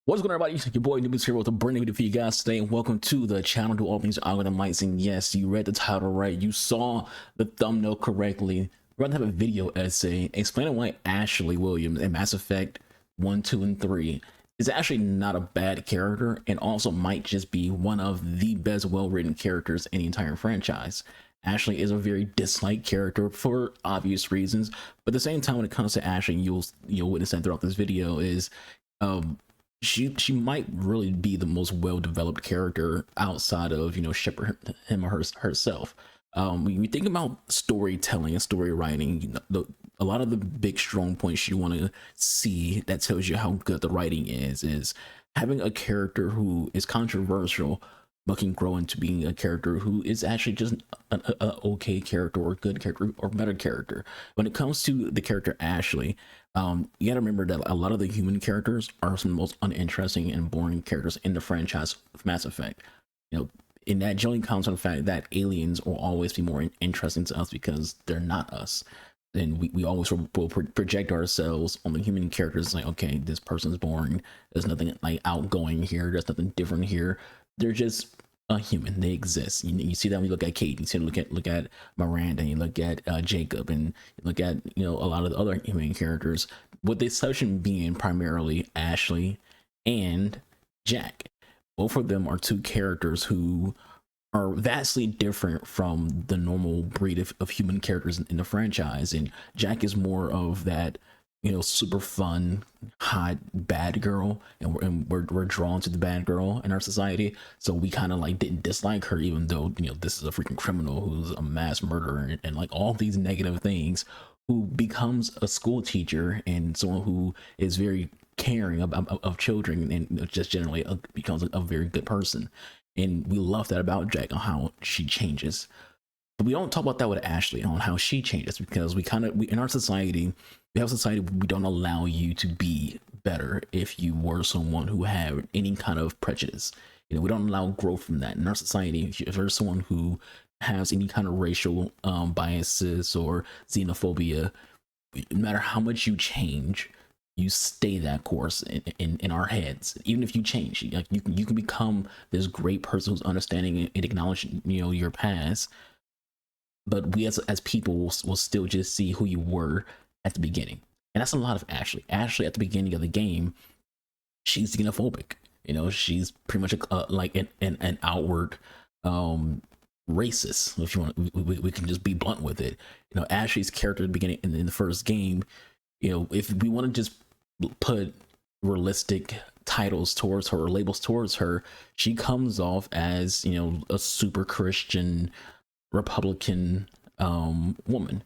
What's going on, everybody? Your boy Noobs here with a brand new video for you guys today, and welcome to the channel to all things Algorithm Lights. And yes, you read the title right. You saw the thumbnail correctly. We're going to have a video essay explaining why Ashley Williams in Mass Effect 1, 2, and 3 is actually not a bad character, and also might just be one of the best well-written characters in the entire franchise. Ashley is a very disliked character for obvious reasons, but at the same time, when it comes to Ashley, you'll witness that throughout this video is um she might really be the most well-developed character outside of Shepard, him or herself. We think about storytelling and story writing, a lot of the big strong points you want to see that tells you how good the writing is having a character who is controversial but can grow into being a character who is actually just a okay character or a good character or better character. When it comes to the character Ashley, you gotta remember that a lot of the human characters are some of the most uninteresting and boring characters in the franchise of Mass Effect. You know, and that generally comes from the fact that aliens will always be more interesting to us because they're not us. And we always will project ourselves on the human characters, like, okay, this person's boring. There's nothing like outgoing here. There's nothing different here. They're just a human. They exist. You see that when you look at Kate. You see look at Miranda. You look at Jacob, and you look at a lot of the other human characters. With the exception being primarily Ashley and Jack. Both of them are two characters who are vastly different from the normal breed of human characters in the franchise. And Jack is more of that super fun hot bad girl, and we're drawn to the bad girl in our society, so we kind of like didn't dislike her, even though this is a freaking criminal who's a mass murderer and like all these negative things, who becomes a school teacher and someone who is very caring of children, and just generally becomes a very good person. And we love that about Jack, on how she changes. But we don't talk about that with Ashley, on how she changes, because we in our society, we have a society where we don't allow you to be better if you were someone who had any kind of prejudice. We don't allow growth from that in our society. If there's someone who has any kind of racial biases or xenophobia, no matter how much you change, you stay that course in our heads. Even if you change, like you can become this great person who's understanding and acknowledging your past, but we as people will still just see who you were at the beginning. And that's a lot of Ashley. Ashley at the beginning of the game, she's xenophobic. She's pretty much like an outward racist, if you want. We can just be blunt with it. Ashley's character at the beginning in the first game, if we want to just put realistic titles towards her or labels towards her, she comes off as a super Christian Republican woman.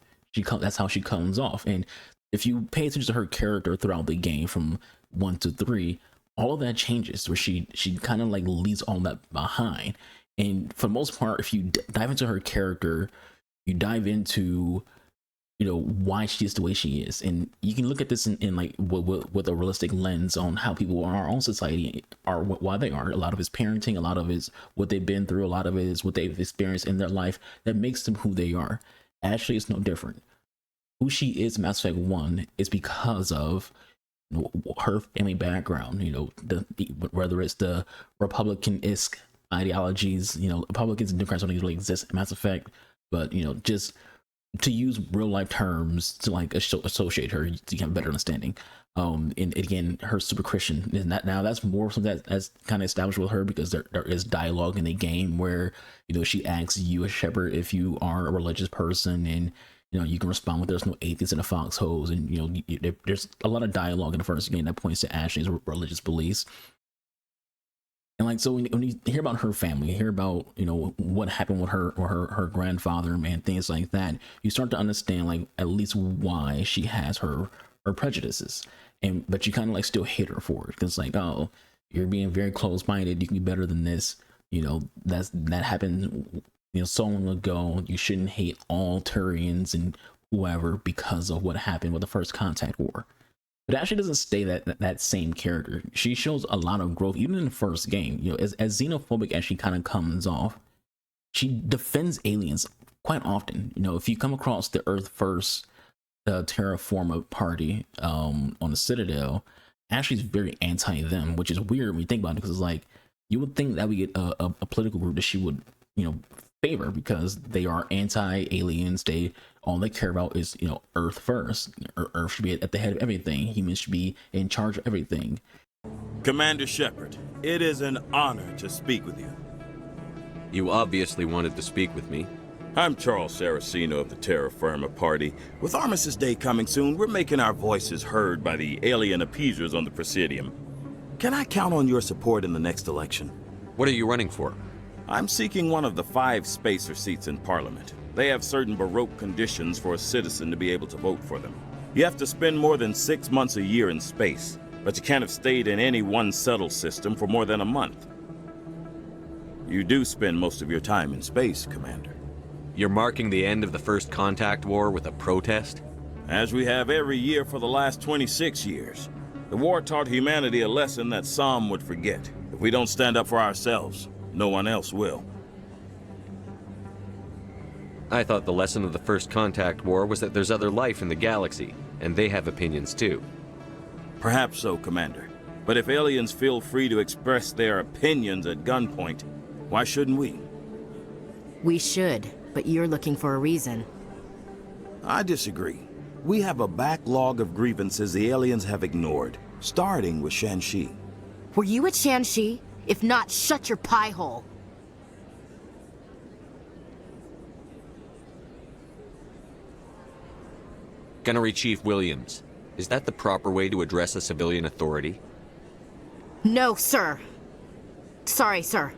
That's how she comes off. And if you pay attention to her character throughout the game from 1 to 3, all of that changes, where she kind of like leaves all that behind. And for the most part, if you dive into her character, you dive into why she is the way she is, and you can look at this in like with a realistic lens on how people in our own society are, why they are. A lot of it's parenting, a lot of it's what they've been through, a lot of it is what they've experienced in their life that makes them who they are. Ashley is no different. Who she is in Mass Effect 1 is because of her family background. Whether it's the Republican-esque ideologies, Republicans and Democrats don't really exist in Mass Effect, but just to use real life terms to like associate her to have a better understanding. And again, her super Christian is that. Now that's more something that's kind of established with her, because there is dialogue in the game where she asks you as Shepard if you are a religious person, and you can respond with, "There's no atheists in the foxholes," and there's a lot of dialogue in the first game that points to Ashley's religious beliefs. And like, so when you hear about her family, you hear about what happened with her or her grandfather and things like that, you start to understand like at least why she has her prejudices. And but you kind of like still hate her for it, because like, oh, you're being very close-minded, you can be better than this. That happened so long ago. You shouldn't hate all Turians and whoever because of what happened with the First Contact War. But Ashley doesn't stay that same character. She shows a lot of growth, even in the first game. As xenophobic as she kind of comes off, she defends aliens quite often. If you come across the Earth First Terraforma party on the Citadel, Ashley's very anti them, which is weird when you think about it, because it's like you would think that we get a political group that she would, you know, favor, because they are anti aliens. They all they care about is, you know, Earth first. Earth should be at the head of everything. Humans should be in charge of everything. Commander Shepard, it is an honor to speak with you. You obviously wanted to speak with me. I'm Charles Saraceno of the Terra Firma Party. With Armistice Day coming soon, we're making our voices heard by the alien appeasers on the Presidium. Can I count on your support in the next election? What are you running for? I'm seeking one of the 5 spacer seats in Parliament. They have certain Baroque conditions for a citizen to be able to vote for them. You have to spend more than 6 months a year in space, but you can't have stayed in any one settled system for more than a month. You do spend most of your time in space, Commander. You're marking the end of the First Contact War with a protest? As we have every year for the last 26 years. The war taught humanity a lesson that some would forget. If we don't stand up for ourselves, no one else will. I thought the lesson of the First Contact War was that there's other life in the galaxy, and they have opinions too. Perhaps so, Commander. But if aliens feel free to express their opinions at gunpoint, why shouldn't we? We should, but you're looking for a reason. I disagree. We have a backlog of grievances the aliens have ignored, starting with Shan-Shi. Were you at Shan-Shi? If not, shut your pie hole. Gunnery Chief Williams, is that the proper way to address a civilian authority? No, sir. Sorry, sir.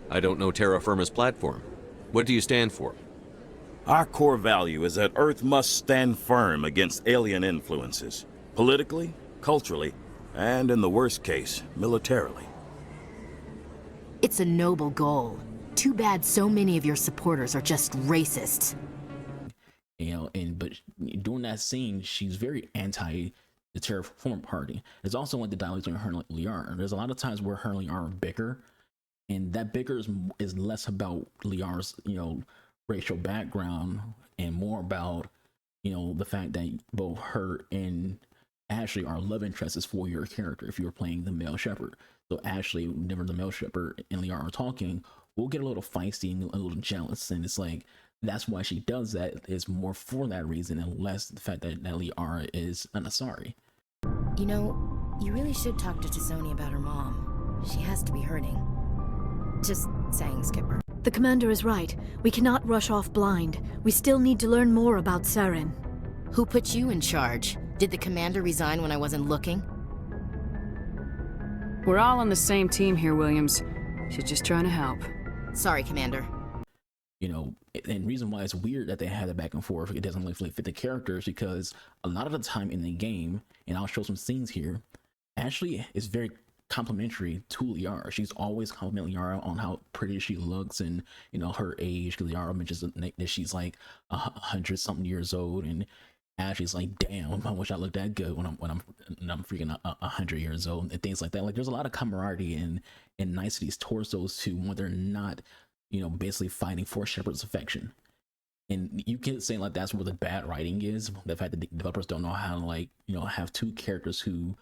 I don't know Terra Firma's platform. What do you stand for? Our core value is that Earth must stand firm against alien influences, politically, culturally, and in the worst case, militarily. It's a noble goal. Too bad so many of your supporters are just racists. You know, but during that scene, she's very anti the Terra Firma Party. There's also like the dialogue between her and Liara. There's a lot of times where her and Liara bicker, and that bicker is less about Liara's, you know, racial background and more about, you know, the fact that both her and Ashley are love interests for your character if you're playing the male Shepard. So Ashley, whenever the male Shepard and Liara are talking, we'll get a little feisty and a little jealous, and it's like that's why she does that, is more for that reason and less the fact that Liara is an Asari. You know, you really should talk to T'Soni about her mom. She has to be hurting. Just saying, Skipper. The commander is right. We cannot rush off blind. We still need to learn more about Saren. Who put you in charge? Did the commander resign when I wasn't looking? We're all on the same team here, Williams. She's just trying to help. Sorry, Commander. You know, and reason why it's weird that they have it back and forth, it doesn't really fit the characters, because a lot of the time in the game, and I'll show some scenes here, Ashley is very complimentary to Liara. She's always complimenting Liara on how pretty she looks and, you know, her age, because Liara mentions that she's like 100-something years old, and Ashley's like, damn, I wish I looked that good when I'm freaking 100 years old, and things like that. Like, there's a lot of camaraderie and niceties towards those two when they're not, you know, basically fighting for Shepard's affection. And you can't say like that's where the bad writing is, the fact that the developers don't know how to, like, you know, have two characters who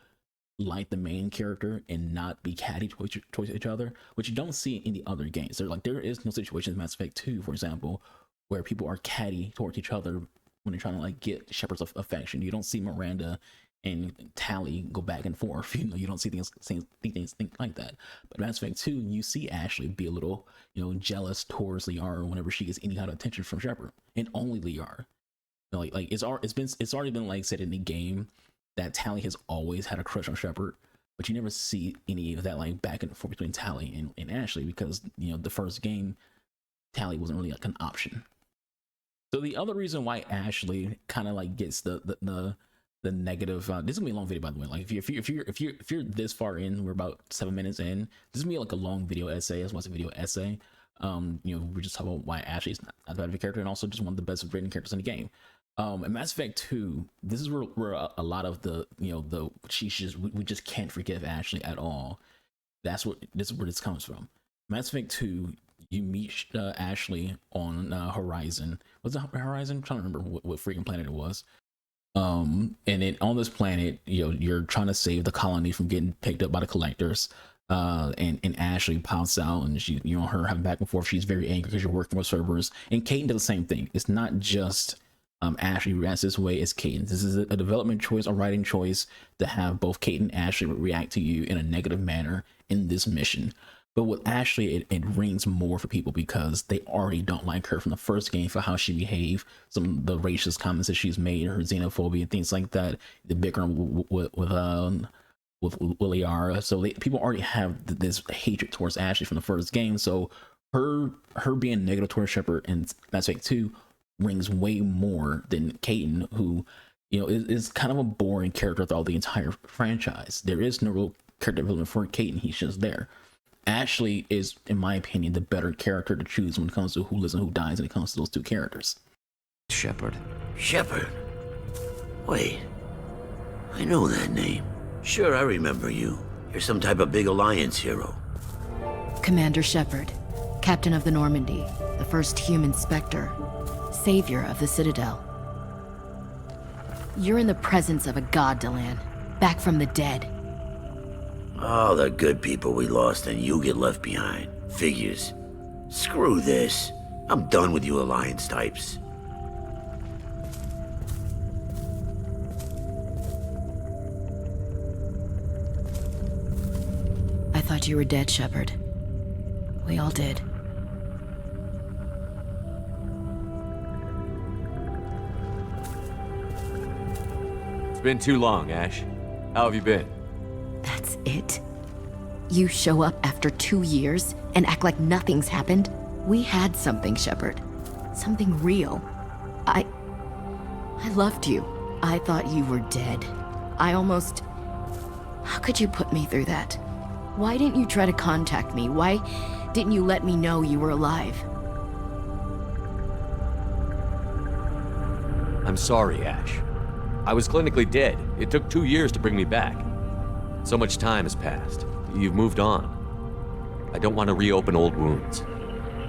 like the main character and not be catty towards each other, which you don't see in the other games. There is no situation in Mass Effect 2, for example, where people are catty towards each other when they're trying to like get Shepard's affection. You don't see Miranda and Tali go back and forth. You know, you don't see things like that. But Mass Effect 2, you see Ashley be a little, you know, jealous towards Liara whenever she gets any kind of attention from Shepard, and only Liara. You know, like it's already been like said in the game that Tali has always had a crush on Shepard, but you never see any of that like back and forth between Tali and Ashley, because, you know, the first game Tali wasn't really like an option. So the other reason why Ashley kind of like gets the negative, this is gonna be a long video, by the way. Like if you're this far in, we're about 7 minutes in, this is gonna be like a long video essay as well as a video essay. You know, we're just talking about why Ashley's not that bad of a character, and also just one of the best written characters in the game. In Mass Effect 2, this is where a lot of the, you know, we just can't forgive Ashley at all. This is where this comes from. Mass Effect 2, you meet Ashley on Horizon. Was it Horizon? I'm trying to remember what freaking planet it was. And then on this planet, you're trying to save the colony from getting picked up by the collectors. And Ashley pops out, and she, her having back and forth. She's very angry because you're working with Cerberus, and Kaidan does the same thing. It's not just Ashley reacts this way, it's Kaidan. This is a development choice, a writing choice, to have both Kaidan and Ashley react to you in a negative manner in this mission. But with Ashley, it rings more for people because they already don't like her from the first game for how she behaved, some of the racist comments that she's made, her xenophobia and things like that, the bickering with Liara. So people already have this hatred towards Ashley from the first game. So her being negative towards Shepard in Mass Effect 2 rings way more than Kaidan, who is kind of a boring character throughout the entire franchise. There is no real character development for Kaidan. He's just there. Ashley is, in my opinion, the better character to choose when it comes to who lives and who dies when it comes to those two characters. Shepard. Shepard? Wait. I know that name. Sure, I remember you. You're some type of big Alliance hero. Commander Shepard, Captain of the Normandy, the first human Spectre, Savior of the Citadel. You're in the presence of a god, Delan, back from the dead. All the good people we lost and you get left behind. Figures. Screw this. I'm done with you Alliance types. I thought you were dead, Shepard. We all did. It's been too long, Ash. How have you been? That's it? You show up after 2 years and act like nothing's happened? We had something, Shepard. Something real. I loved you. I thought you were dead. How could you put me through that? Why didn't you try to contact me? Why didn't you let me know you were alive? I'm sorry, Ash. I was clinically dead. It took 2 years to bring me back. So much time has passed. You've moved on. I don't want to reopen old wounds.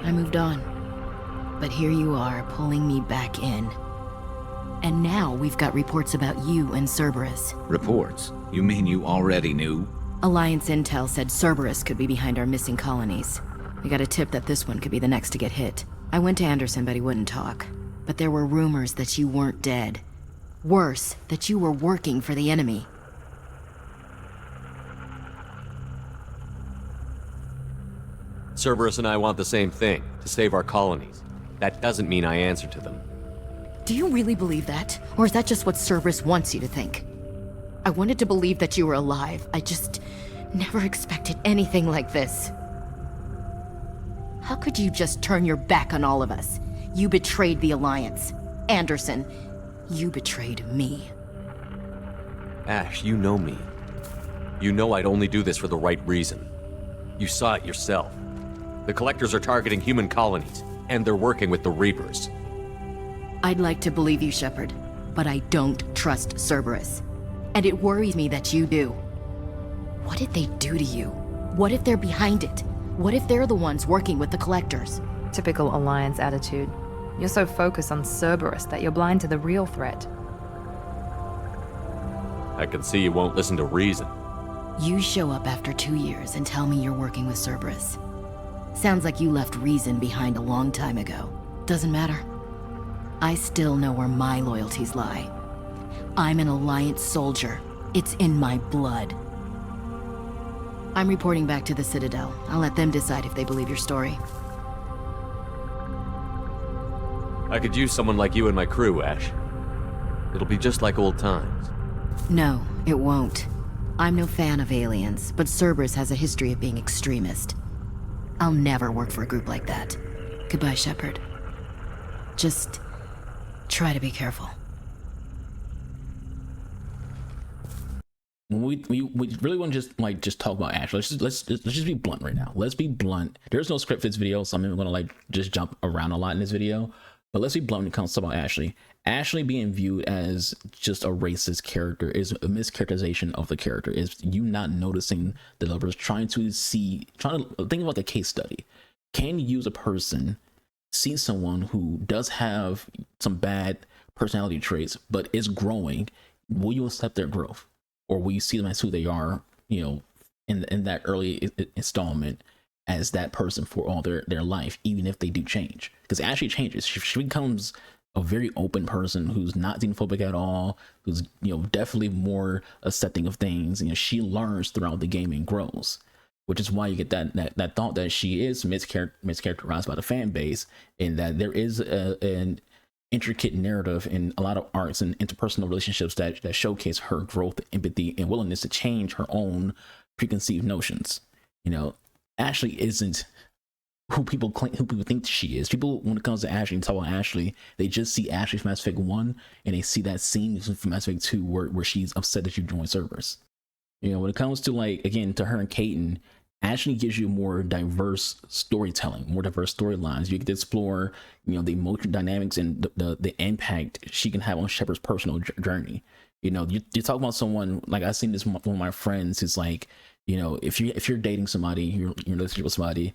I moved on. But here you are, pulling me back in. And now we've got reports about you and Cerberus. Reports? You mean you already knew? Alliance intel said Cerberus could be behind our missing colonies. We got a tip that this one could be the next to get hit. I went to Anderson, but he wouldn't talk. But there were rumors that you weren't dead. Worse, that you were working for the enemy. Cerberus and I want the same thing, to save our colonies. That doesn't mean I answer to them. Do you really believe that? Or is that just what Cerberus wants you to think? I wanted to believe that you were alive. I just never expected anything like this. How could you just turn your back on all of us? You betrayed the Alliance. Anderson, you betrayed me. Ash, you know me. You know I'd only do this for the right reason. You saw it yourself. The Collectors are targeting human colonies, and they're working with the Reapers. I'd like to believe you, Shepard, but I don't trust Cerberus. And it worries me that you do. What did they do to you? What if they're behind it? What if they're the ones working with the Collectors? Typical Alliance attitude. You're so focused on Cerberus that you're blind to the real threat. I can see you won't listen to reason. You show up after 2 years and tell me you're working with Cerberus. Sounds like you left reason behind a long time ago. Doesn't matter. I still know where my loyalties lie. I'm an Alliance soldier. It's in my blood. I'm reporting back to the Citadel. I'll let them decide if they believe your story. I could use someone like you in my crew, Ash. It'll be just like old times. No, it won't. I'm no fan of aliens, but Cerberus has a history of being extremist. I'll never work for a group like that. Goodbye, Shepard. Just try to be careful. We really want to just talk about Ash. Let's just be blunt right now. Let's be blunt. There's no script for this video, so I'm gonna just jump around a lot in this video. But let's be blunt when it comes to about Ashley. Ashley being viewed as just a racist character is a mischaracterization of the character. Is you not noticing the developers trying to think about the case study. Can you use a person, see someone who does have some bad personality traits, but it's growing, will you accept their growth, or will you see them as who they are, you know, in that early installment as that person for all their life, even if they do change? Because Ashley changes. She becomes a very open person who's not xenophobic at all, who's, you know, definitely more accepting of things. You know, she learns throughout the game and grows, which is why you get that thought that she is mischaracterized by the fan base, and that there is an intricate narrative in a lot of arcs and interpersonal relationships that showcase her growth, empathy, and willingness to change her own preconceived notions. You know, Ashley isn't who people think she is. People, when it comes to Ashley and talk about Ashley, they just see Ashley from Mass Effect 1, and they see that scene from Mass Effect 2 where she's upset that you joined Cerberus. You know, when it comes to, like, again, to her and Kaidan, Ashley gives you more diverse storytelling, more diverse storylines. You get to explore, you know, the emotional dynamics and the impact she can have on Shepard's personal journey. You know, you talk about someone, like, I've seen this from one of my friends who's like, you know, if you're dating somebody, you're in a relationship with somebody,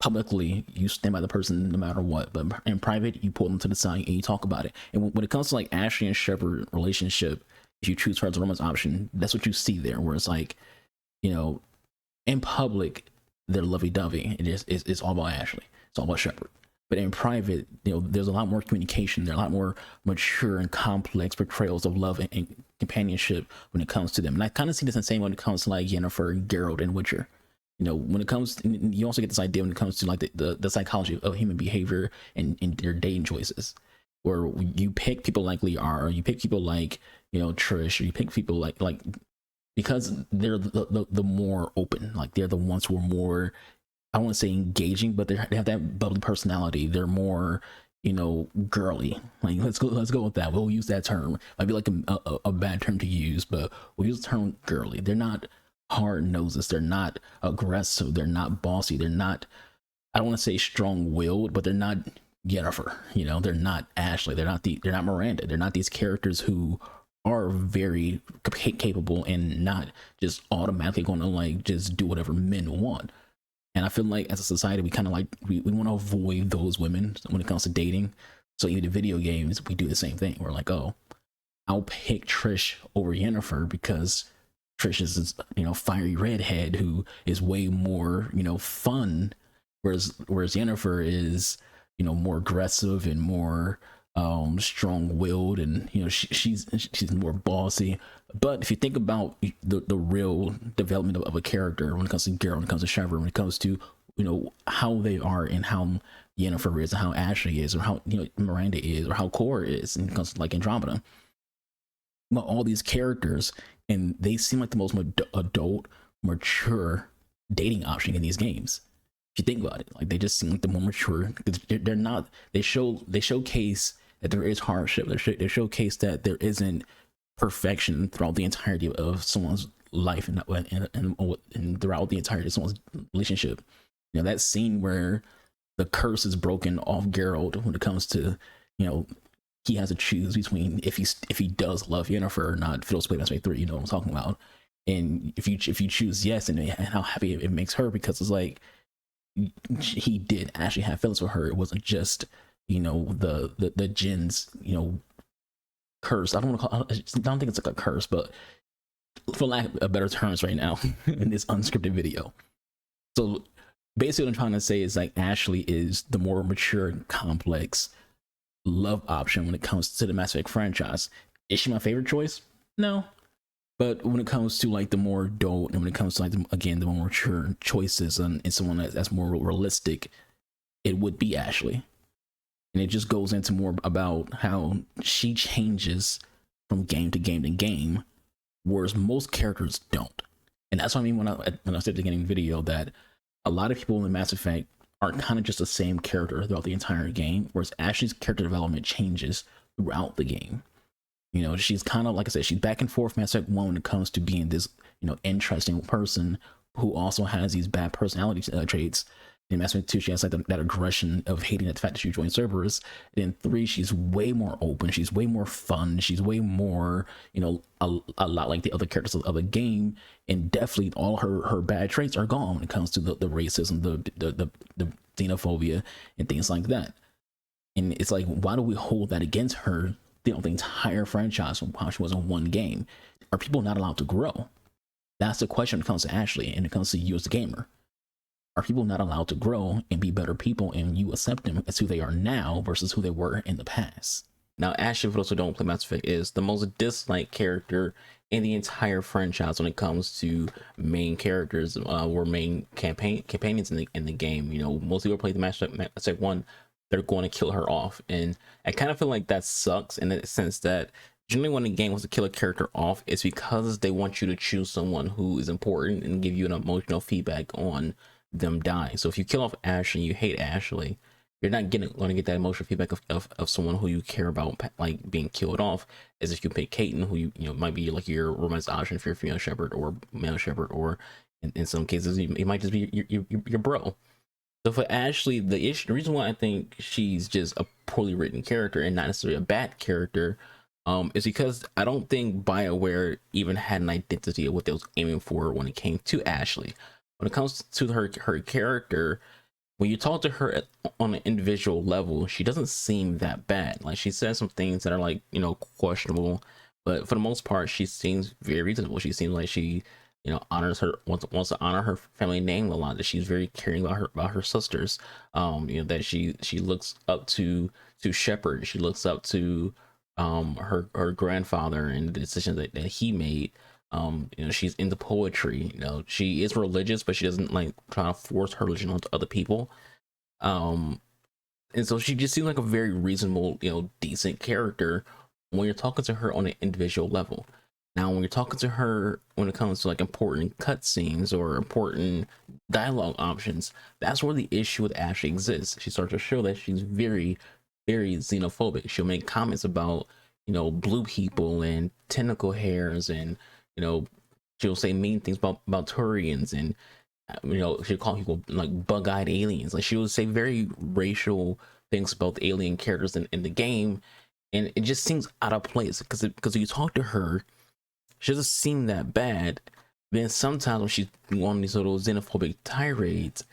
publicly you stand by the person no matter what, but in private you pull them to the side and you talk about it. And when it comes to, like, Ashley and Shepard relationship, if you choose her as a romance option, that's what you see there, where it's like, you know, in public they're lovey-dovey, it's all about Ashley, it's all about Shepard. But in private, you know, there's a lot more communication, there are a lot more mature and complex portrayals of love and companionship when it comes to them. And I kind of see this the same when it comes to, like, Yennefer, Geralt, and Witcher. You know, when it comes to, you also get this idea when it comes to, like, the psychology of human behavior and their dating choices, where you pick people like Liara, or you pick people like, you know, Trish, or you pick people like because they're the more open, like, they're the ones who are more, I don't want to say engaging, but they have that bubbly personality. They're more, you know, girly. Like, let's go with that. We'll use that term. Might be like a bad term to use, but we'll use the term girly. They're not hard noses, they're not aggressive, they're not bossy, they're not, I don't want to say strong-willed, but they're not Yennefer, you know, they're not Ashley, they're not Miranda, they're not these characters who are very capable and not just automatically going to, like, just do whatever men want. And I feel like as a society we kind of, like, we want to avoid those women when it comes to dating. So even in video games we do the same thing. We're like, oh, I'll pick Trish over Yennefer because Trish is this, you know, fiery redhead who is way more, you know, fun, whereas Yennefer is, you know, more aggressive and more strong-willed, and, you know, she's more bossy. But if you think about the real development of a character when it comes to Geralt, when it comes to Shepard, when it comes to, you know, how they are and how Yennefer is, and how Ashley is, or how, you know, Miranda is, or how Cora is, and it comes to, like, Andromeda, but all these characters, and they seem like the most adult, mature dating option in these games. If you think about it, like, they just seem like the more mature. They're not. They showcase that there is hardship. They showcase that there isn't perfection throughout the entirety of someone's life and throughout the entirety of someone's relationship. You know, that scene where the curse is broken off Geralt when it comes to, you know, he has to choose between if he does love Yennefer or not. Phil's played Mass Effect 3, you know what I'm talking about. And if you choose yes, and how happy it makes her, because it's like he did actually have feelings for her. It wasn't just, you know, the Jin's, you know, curse. I don't think it's like a curse, but for lack of better terms right now in this unscripted video. So basically what I'm trying to say is, like, Ashley is the more mature and complex love option when it comes to the Mass Effect franchise. Is she my favorite choice? No. But when it comes to, like, the more adult, and when it comes to, like, the more mature choices and someone that's more realistic, it would be Ashley. And it just goes into more about how she changes from game to game to game, whereas most characters don't. And that's what I mean when I said at the beginning of the video that a lot of people in the Mass Effect are kind of just the same character throughout the entire game, whereas Ashley's character development changes throughout the game. You know, she's kind of, like I said, she's back and forth Mass Effect 1 when it comes to being this, you know, interesting person who also has these bad personality traits. In Mass Effect 2, she has, like, that aggression of hating the fact that she joined Cerberus. And in 3, she's way more open, she's way more fun, she's way more, you know, a lot like the other characters of the game. And definitely all her bad traits are gone when it comes to the racism, the xenophobia, and things like that. And it's like, why do we hold that against her the entire franchise from how she was in one game. Are people not allowed to grow? That's the question when it comes to Ashley and it comes to you as a gamer. Are people not allowed to grow and be better people, and you accept them as who they are now versus who they were in the past? Now, Ashley, for those who don't play Mass Effect, is the most disliked character in the entire franchise when it comes to main characters or main companions in the game. You know, most people play the Mass Effect 1, they're going to kill her off, and I kind of feel like that sucks in the sense that generally when a game wants to kill a character off, it's because they want you to choose someone who is important and give you an emotional feedback on them dying. So if you kill off Ashley and you hate Ashley, you're not going to get that emotional feedback of someone who you care about like being killed off, as if you pick Caitlin, who you know might be like your romance option if you're a female Shepard or male Shepard, or in some cases it might just be your bro. So for Ashley, the reason why I think she's just a poorly written character and not necessarily a bad character is because I don't think BioWare even had an identity of what they was aiming for when it came to Ashley. When it comes to her character, when you talk to her on an individual level, she doesn't seem that bad. Like, she says some things that are like, you know, questionable, but for the most part, she seems very reasonable. She seems like she, you know, honors her, wants to honor her family name a lot. That she's very caring about her sisters. You know, that she looks up to Shepard. She looks up to her grandfather and the decisions that he made. You know, she's into poetry. You know, she is religious, but she doesn't like try to force her religion onto other people. And so she just seems like a very reasonable, you know, decent character when you're talking to her on an individual level. Now, when you're talking to her when it comes to like important cutscenes or important dialogue options, that's where the issue with Ashley exists. She starts to show that she's very, very xenophobic. She'll make comments about, you know, blue people and tentacle hairs, and you know, she'll say mean things about Turians, and you know, she'll call people like bug-eyed aliens. Like, she will say very racial things about the alien characters in the game, and it just seems out of place because you talk to her, she doesn't seem that bad. Then sometimes when she's on these little xenophobic tirades,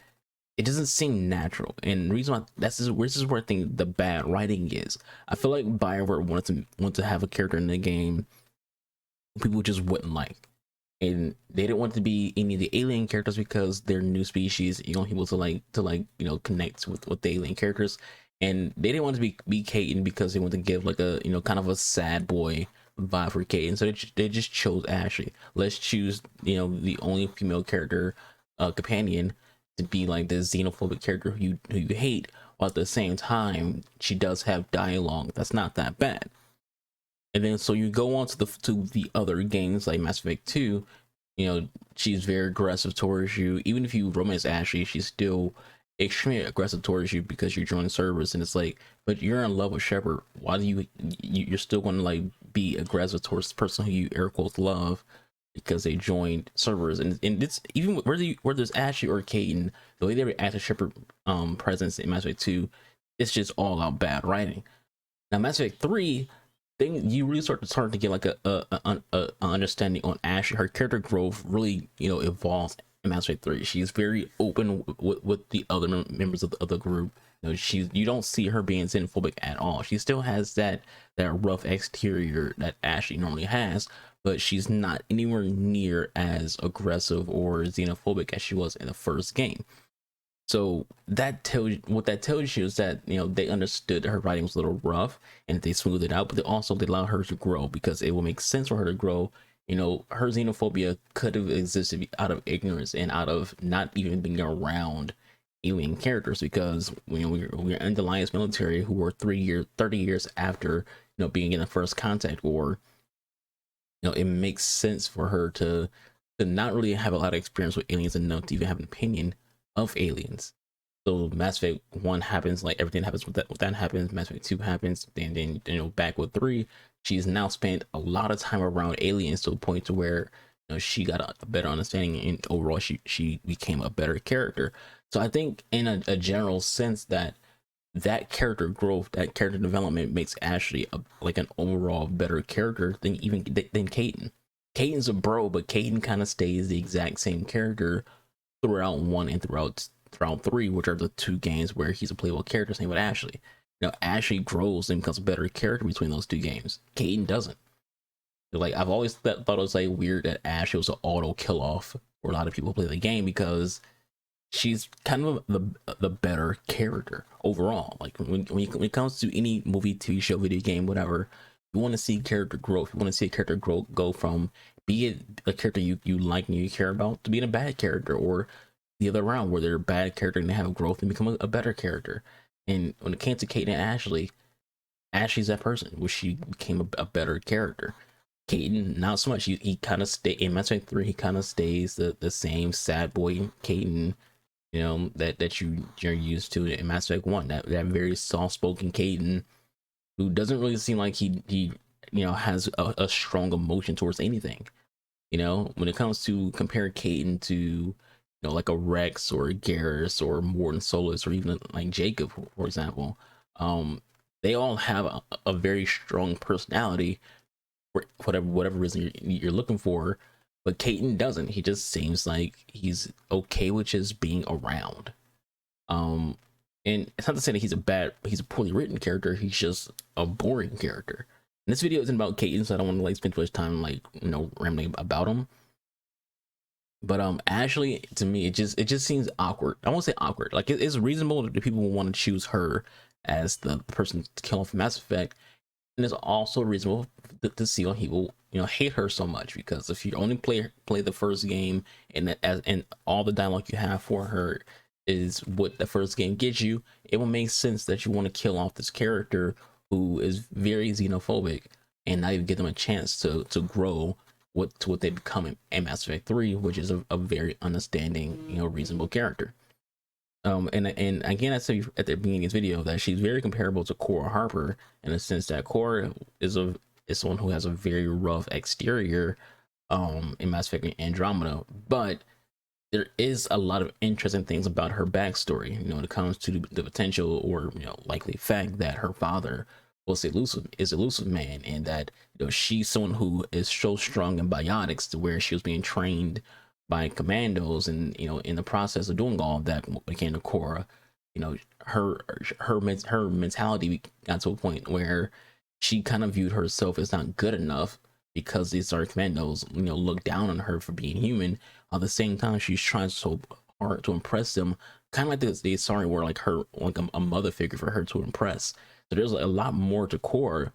it doesn't seem natural. And the reason why this is where I think the bad writing is. I feel like BioWare wanted to have a character in the game people just wouldn't like, and they didn't want to be any of the alien characters because they're new species. You want people to like you know, connect with the alien characters, and they didn't want to be Caitlin because they want to give like a, you know, kind of a sad boy vibe for Caitlin. So they just chose Ashley. Let's choose, you know, the only female character companion to be like the xenophobic character who you hate, while at the same time she does have dialogue that's not that bad. And then so you go on to the other games like Mass Effect 2, you know, she's very aggressive towards you. Even if you romance Ashley, she's still extremely aggressive towards you because you're joining servers, and it's like, but you're in love with Shepard. Why do you're still going to like be aggressive towards the person who you air quotes love because they joined servers? And it's even whether there's Ashley or Caitlin, the way they react to Shepard presence in Mass Effect 2, it's just all out bad writing. Now Mass Effect 3, then you really start to get like a understanding on Ashley. Her character growth really, you know, evolves in Mass Effect 3. She's very open with the other members of the group. You know, you don't see her being xenophobic at all. She still has that rough exterior that Ashley normally has, but she's not anywhere near as aggressive or xenophobic as she was in the first game. So that tells you is that, you know, they understood her writing was a little rough and they smoothed it out, but they allowed her to grow because it will make sense for her to grow. You know, her xenophobia could have existed out of ignorance and out of not even being around alien characters, because you know, we're in the Alliance military who were 30 years after, you know, being in the First Contact War. You know, it makes sense for her to not really have a lot of experience with aliens enough to even have an opinion of aliens. So Mass Effect 1 happens, like everything happens with that happens. Mass Effect 2 happens, then you know, back with 3, she's now spent a lot of time around aliens to a point to where, you know, she got a better understanding, and overall she became a better character. So I think in a general sense that character growth, that character development makes Ashley like an overall better character than Caitlin. Caitlin's a bro, but Caitlin kind of stays the exact same character throughout 1 and throughout 3, which are the 2 games where he's a playable character. Same with Ashley. Ashley grows and becomes a better character between those two games. Kaitlyn doesn't. Like, I've always thought it was like weird that Ashley was an auto kill off for a lot of people who play the game, because she's kind of the better character overall. Like, when it comes to any movie, TV show, video game, whatever, you want to see character growth. You want to see a character go from be it a character you like and you care about to being a bad character, or the other round where they're a bad character and they have growth and become a better character. And when it came to Kaitlyn and Ashley's that person where she became a better character. Kaitlyn, not so much. He kind of stay in Mass Effect 3. He kind of stays the same sad boy Kaitlyn, that you're used to in Mass Effect 1. That very soft spoken Kaitlyn, who doesn't really seem like he has a strong emotion towards anything. When it comes to compare Kaitlyn to like a Rex or a Garrus or Mordin Solus, or even like Jacob, for example, they all have a very strong personality for whatever reason you're looking for, but Kaitlyn doesn't. He just seems like he's okay with just being around. And it's not to say that he's a poorly written character. He's just a boring character. And this video isn't about Kaitlyn, so I don't want to like spend too much time rambling about him. But Ashley, to me, it just seems awkward. I won't say awkward. Like, it's reasonable that people will want to choose her as the person to kill off Mass Effect, and it's also reasonable to see why people hate her so much, because if you only play the first game and all the dialogue you have for her is what the first game gets you, it will make sense that you want to kill off this character who is very xenophobic and not even give them a chance to grow to what they become in Mass Effect 3, which is a very understanding, reasonable character. And again, I said at the beginning of this video that she's very comparable to Cora Harper, in the sense that Cora is someone who has a very rough exterior in Mass Effect Andromeda, but there is a lot of interesting things about her backstory, when it comes to the potential or likely fact that her father was elusive man, and that she's someone who is so strong in biotics to where she was being trained by commandos, and in the process of doing all of that, when it came to Cora, her mentality got to a point where she kind of viewed herself as not good enough, because these Star Commandos look down on her for being human. At the same time, she's trying so hard to impress them, kind of like the Asari were like her, like a mother figure for her to impress. So there's a lot more to Cora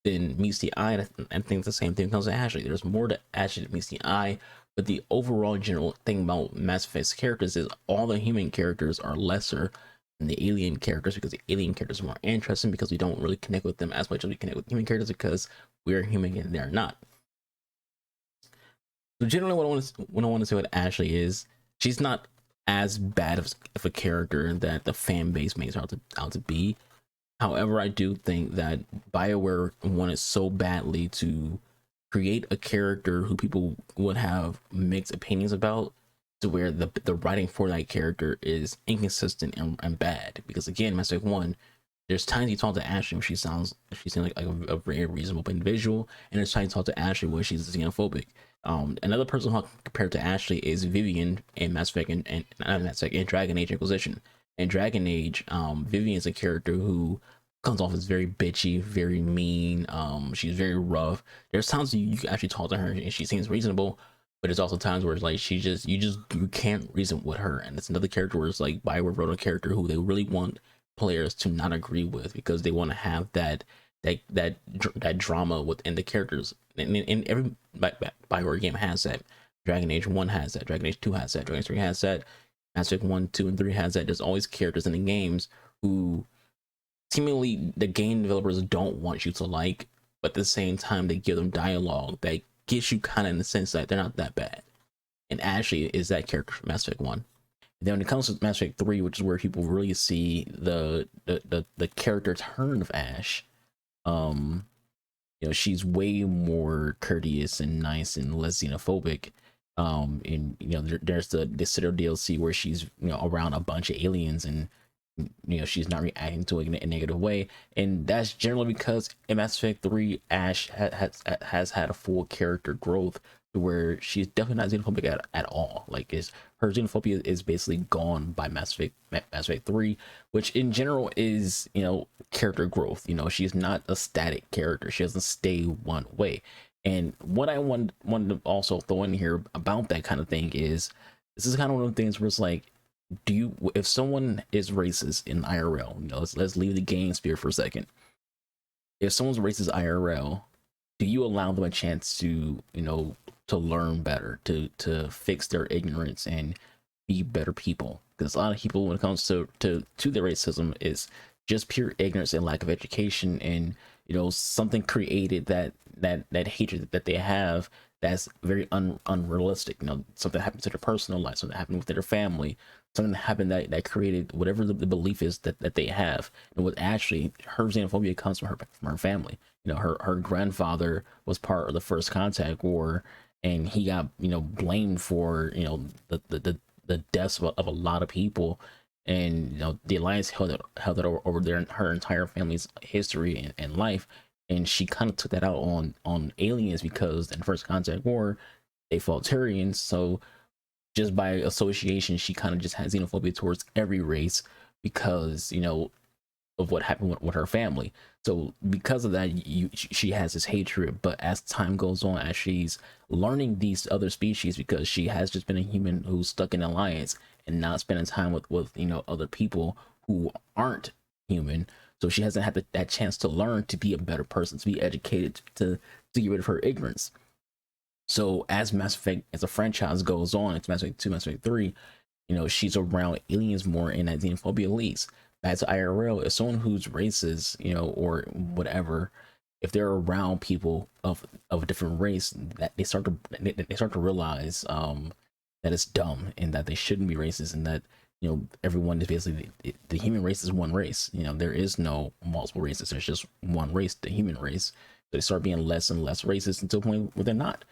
than meets the eye, and I think the same thing comes to Ashley. There's more to Ashley than meets the eye, but the overall general thing about Mass Effect's characters is all the human characters are lesser than the alien characters, because the alien characters are more interesting, because we don't really connect with them as much as we connect with human characters, because we're human and they're not. So generally, what I want to say with Ashley is she's not as bad of a character that the fan base makes her out to be. However, I do think that BioWare wanted so badly to create a character who people would have mixed opinions about, to where the writing for that character is inconsistent and bad. Because again, Mass Effect 1, there's times you talk to Ashley where she seems like a very reasonable individual, and there's times you talk to Ashley where she's xenophobic. Another person who compared to Ashley is Vivian in Mass Effect and Mass Effect and Dragon Age Inquisition. In Dragon Age, Vivian is a character who comes off as very bitchy, very mean. She's very rough. There's times you can actually talk to her and she seems reasonable, but there's also times where it's like you can't reason with her. And it's another character where it's like BioWare wrote a character who they really want players to not agree with, because they want to have that drama within the characters. And every BioWare game has that. Dragon Age 1 has that. Dragon Age 2 has that. Dragon Age 3 has that. Mass Effect 1, 2, and 3 has that. There's always characters in the games who seemingly the game developers don't want you to like, but at the same time they give them dialogue that gets you kind of in the sense that they're not that bad. And Ashley is that character from Mass Effect 1. And then when it comes to Mass Effect 3, which is where people really see the character turn of Ash, she's way more courteous and nice and less xenophobic. And there's the Citadel DLC where she's around a bunch of aliens, and she's not reacting to it in a negative way, and that's generally because in Mass Effect 3 Ash has had a full character growth where she's definitely not xenophobic at all. Like, is her xenophobia is basically gone by Mass Effect 3, which in general is, you know, character growth. You know, she's not a static character. She doesn't stay one way. And what I wanted to also throw in here about that kind of thing is, this is kind of one of the things where it's like, if someone is racist in IRL, you know, let's leave the game sphere for a second. If someone's racist IRL, do you allow them a chance to, you know, to learn better, to fix their ignorance and be better people? Because a lot of people, when it comes to their racism, is just pure ignorance and lack of education, and, you know, something created that hatred that they have that's very unrealistic. You know, something happened to their personal life, something happened with their family, something happened that created whatever the belief is that they have. And what actually, her xenophobia comes from her family. You know, her grandfather was part of the First Contact War, and he got, you know, blamed for, you know, the deaths of a lot of people. And, you know, the Alliance held it over her entire family's history and life. And she kind of took that out on aliens, because in First Contact War, they fought Turians. So just by association, she kind of just had xenophobia towards every race because, you know, of what happened with her family. So because of that, she has this hatred. But as time goes on, as she's learning these other species, because she has just been a human who's stuck in Alliance and not spending time with you know, other people who aren't human. So she hasn't had that chance to learn to be a better person, to be educated, to get rid of her ignorance. So as Mass Effect, as a franchise goes on, it's Mass Effect 2, Mass Effect 3, you know, she's around aliens more, and that xenophobia leads. Back to IRL, if someone who's racist, you know, or whatever, if they're around people of a different race, that they start to realize that it's dumb, and that they shouldn't be racist, and that, you know, everyone is basically, the human race is one race. You know, there is no multiple races. There's just one race, the human race. So they start being less and less racist until the point where they're not.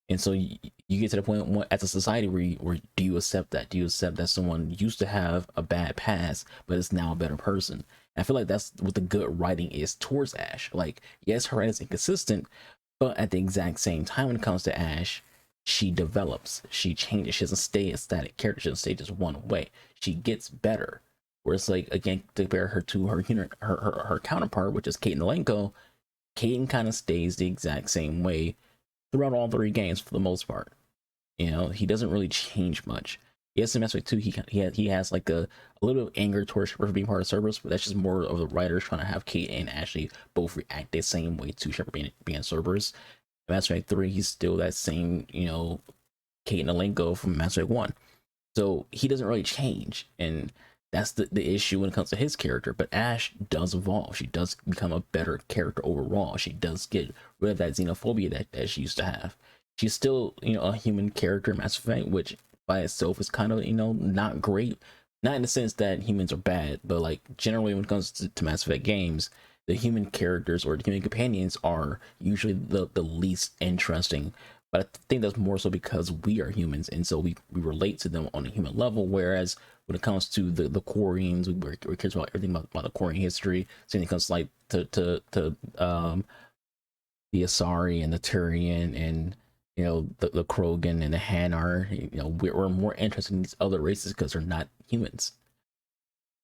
And so you get to the point as a society where do you accept that? Do you accept that someone used to have a bad past, but is now a better person? And I feel like that's what the good writing is towards Ash. Like, yes, her writing is inconsistent, but at the exact same time, when it comes to Ash, she develops, she changes, she doesn't stay a static character, she doesn't stay just one way. She gets better. Where it's like, again, to compare her to her counterpart, which is Kate Nolenko, Kate kind of stays the exact same way throughout all 3 games for the most part. You know, he doesn't really change much. Yes, in Mass Effect 2, he has like a little bit of anger towards Shepard for being part of Cerberus, but that's just more of the writers trying to have Kate and Ashley both react the same way to Shepard being Cerberus. In Mass Effect 3, he's still that same, you know, Kate Nolenko from Mass Effect 1. So he doesn't really change, and that's the issue when it comes to his character. But Ash does evolve. She does become a better character overall. She does get rid of that xenophobia that she used to have. She's still, you know, a human character in Mass Effect, which by itself is kind of, you know, not great. Not in the sense that humans are bad, but like generally when it comes to Mass Effect games, the human characters or the human companions are usually the least interesting. But I think that's more so because we are humans, and so we relate to them on a human level. Whereas when it comes to the Quarians, we care about everything about the Quarian history. Same thing comes like to the Asari and the Turian, and, you know, the Krogan and the Hanar. You know, we're more interested in these other races because they're not humans.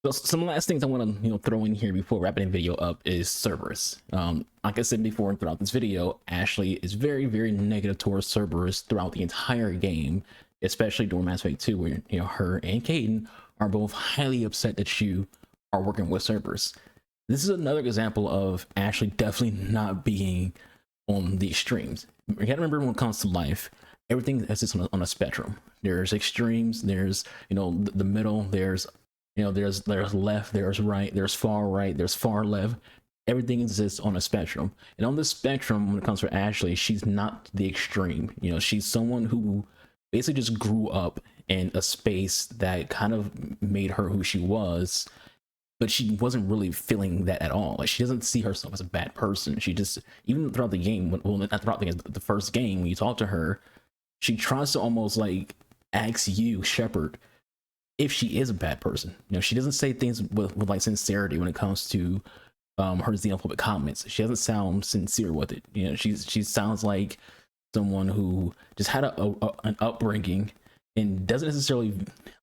So some last things I want to, you know, throw in here before wrapping the video up is Cerberus. Like I said before and throughout this video, Ashley is very, very negative towards Cerberus throughout the entire game, especially during Mass Effect 2, where, you know, her and Kaidan are both highly upset that you are working with Cerberus. This is another example of Ashley definitely not being on the extremes. You gotta remember, when it comes to life, everything exists on a spectrum. There's extremes, there's, you know, the middle, there's, you know, there's left, there's right, there's far right, there's far left. Everything exists on a spectrum. And on this spectrum, when it comes to Ashley, she's not the extreme. You know, she's someone who basically just grew up in a space that kind of made her who she was, but she wasn't really feeling that at all. Like, she doesn't see herself as a bad person. She just, even throughout the game, well, not throughout the first game, when you talk to her, she tries to almost like ask you, Shepard, if she is a bad person. You know, she doesn't say things with like sincerity when it comes to her xenophobic comments. She doesn't sound sincere with it. You know, she sounds like someone who just had an upbringing and doesn't necessarily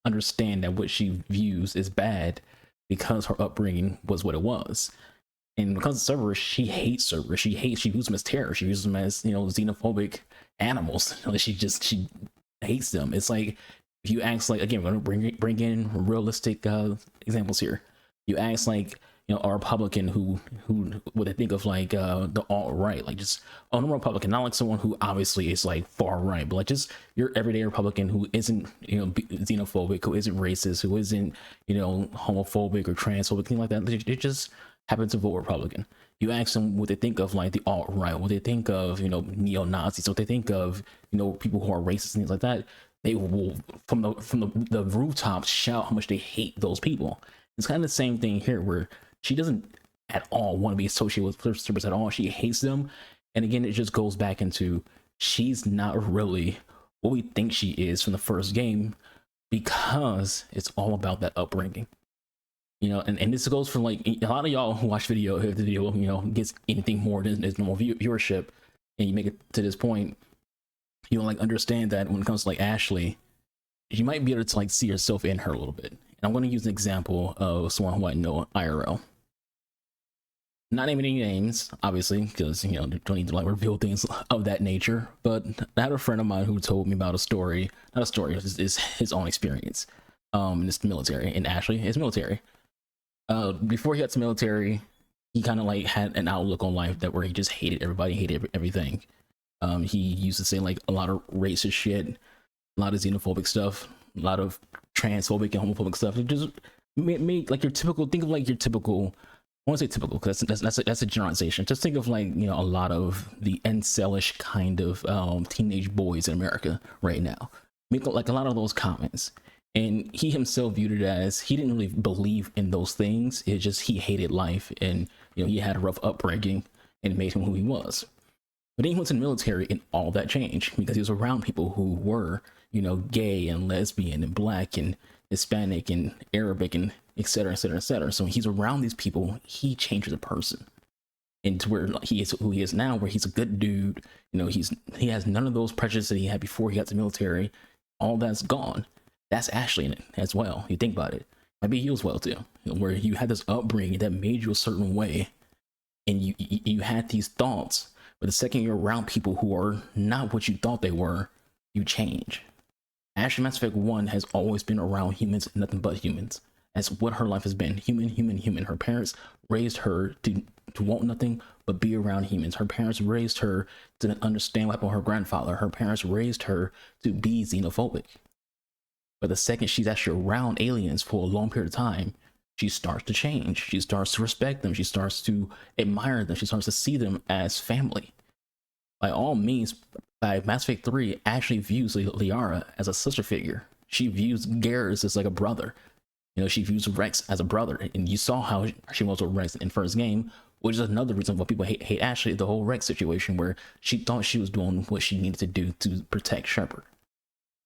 understand that what she views is bad because her upbringing was what it was. And when it comes to Cerberus, she hates Cerberus. She views them as terror. She views them as, you know, xenophobic animals. She hates them. It's like, if you ask, like, again, we're gonna bring in realistic examples here. You ask, like, you know, a Republican who would they think of, like, the alt-right, like, just a Republican, not like someone who obviously is like far right, but like just your everyday Republican who isn't, you know, xenophobic, who isn't racist, who isn't, you know, homophobic or transphobic, things like that. They just happen to vote Republican. You ask them what they think of, like, the alt-right, what they think of, you know, neo-Nazis, what they think of, you know, people who are racist and things like that. They will from the rooftops shout how much they hate those people. It's kind of the same thing here, where she doesn't at all want to be associated with Cerberus at all. She hates them. And again, it just goes back into, she's not really what we think she is from the first game, because it's all about that upbringing. You know, and this goes for, like, a lot of y'all who watch video, if the video, you know, gets anything more than its normal viewership, and you make it to this point, you don't, like, understand that when it comes to, like, Ashley, you might be able to, like, see yourself in her a little bit. And I'm going to use an example of someone who I know IRL. Not naming any names, obviously, because, you know, don't need to, like, reveal things of that nature. But I had a friend of mine who told me about a story, not a story, it's his own experience. In this military, and Ashley is military. Before he got to military, he kind of, like, had an outlook on life that where he just hated everybody, hated everything. He used to say, like, a lot of racist shit, a lot of xenophobic stuff, a lot of transphobic and homophobic stuff. It just made like your typical, think of like your typical, I want to say typical because that's a generalization. Just think of, like, you know, a lot of the incelish kind of teenage boys in America right now. Make like a lot of those comments. And he himself viewed it as, he didn't really believe in those things. It's just he hated life, and, you know, he had a rough upbringing, and it made him who he was. But then he went to the military, and all that changed because he was around people who were, you know, gay and lesbian and black and Hispanic and Arabic and et cetera, et cetera, et cetera. So when he's around these people, he changes a person into where he is who he is now, where he's a good dude. You know, he has none of those prejudices that he had before he got to the military. All that's gone. That's Ashley in it as well. You think about it. Maybe you as well too, you know, where you had this upbringing that made you a certain way, and you had these thoughts. But the second you're around people who are not what you thought they were, you change. Ashley Mass Effect 1 has always been around humans, nothing but humans. That's what her life has been. Human, human, human. Her parents raised her to want nothing but be around humans. Her parents raised her to understand what happened with her grandfather. Her parents raised her to be xenophobic. But the second she's actually around aliens for a long period of time, she starts to change. She starts to respect them. She starts to admire them. She starts to see them as family. By all means, by Mass Effect 3, Ashley views Liara as a sister figure. She views Garrus as like a brother. You know, she views Rex as a brother. And you saw how she was with Rex in first game, which is another reason why people hate Ashley, the whole Rex situation, where she thought she was doing what she needed to do to protect Shepard.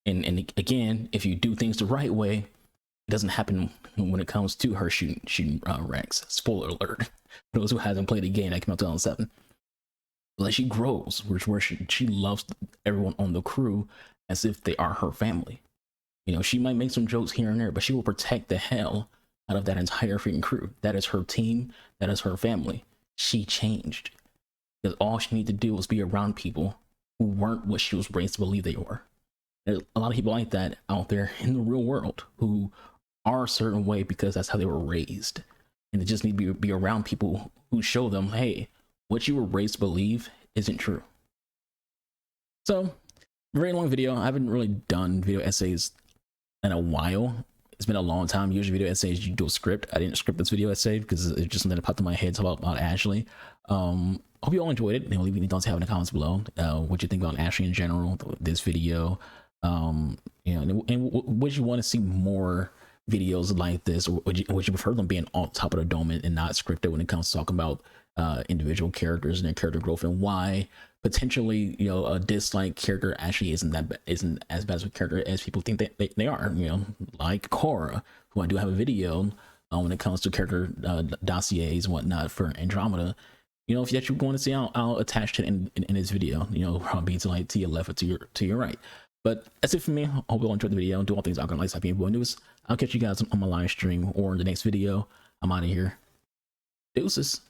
And again, if you do things the right way, it doesn't happen when it comes to her shooting Rex. Spoiler alert. For those who haven't played the game that came out in 2007. Like, she grows, where she loves everyone on the crew as if they are her family. You know, she might make some jokes here and there, but she will protect the hell out of that entire freaking crew. That is her team. That is her family. She changed. Because all she needed to do was be around people who weren't what she was raised to believe they were. There's a lot of people like that out there in the real world who are a certain way because that's how they were raised. And they just need to be around people who show them, hey, what you were raised to believe isn't true. So, very long video. I haven't really done video essays in a while. It's been a long time. Usually video essays, you do a script. I didn't script this video essay because it's just something that popped in my head about Ashley. Hope you all enjoyed it. Leave any thoughts in the comments below. What you think about Ashley in general, this video. You know, and would you want to see more videos like this, or would you prefer them being on top of the dome and not scripted when it comes to talking about individual characters and their character growth, and why potentially, you know, a disliked character actually isn't as bad as a character as people think they are. You know, like Cora, who I do have a video when it comes to character dossiers and whatnot for Andromeda. you know, if that you're going to see, I'll attach it in this video, you know, probably to like to your left or to your right. But that's it for me. I hope you all enjoyed the video. Do all things Arkham Lights, happy boy news. I'll catch you guys on my live stream or in the next video. I'm out of here. Deuces.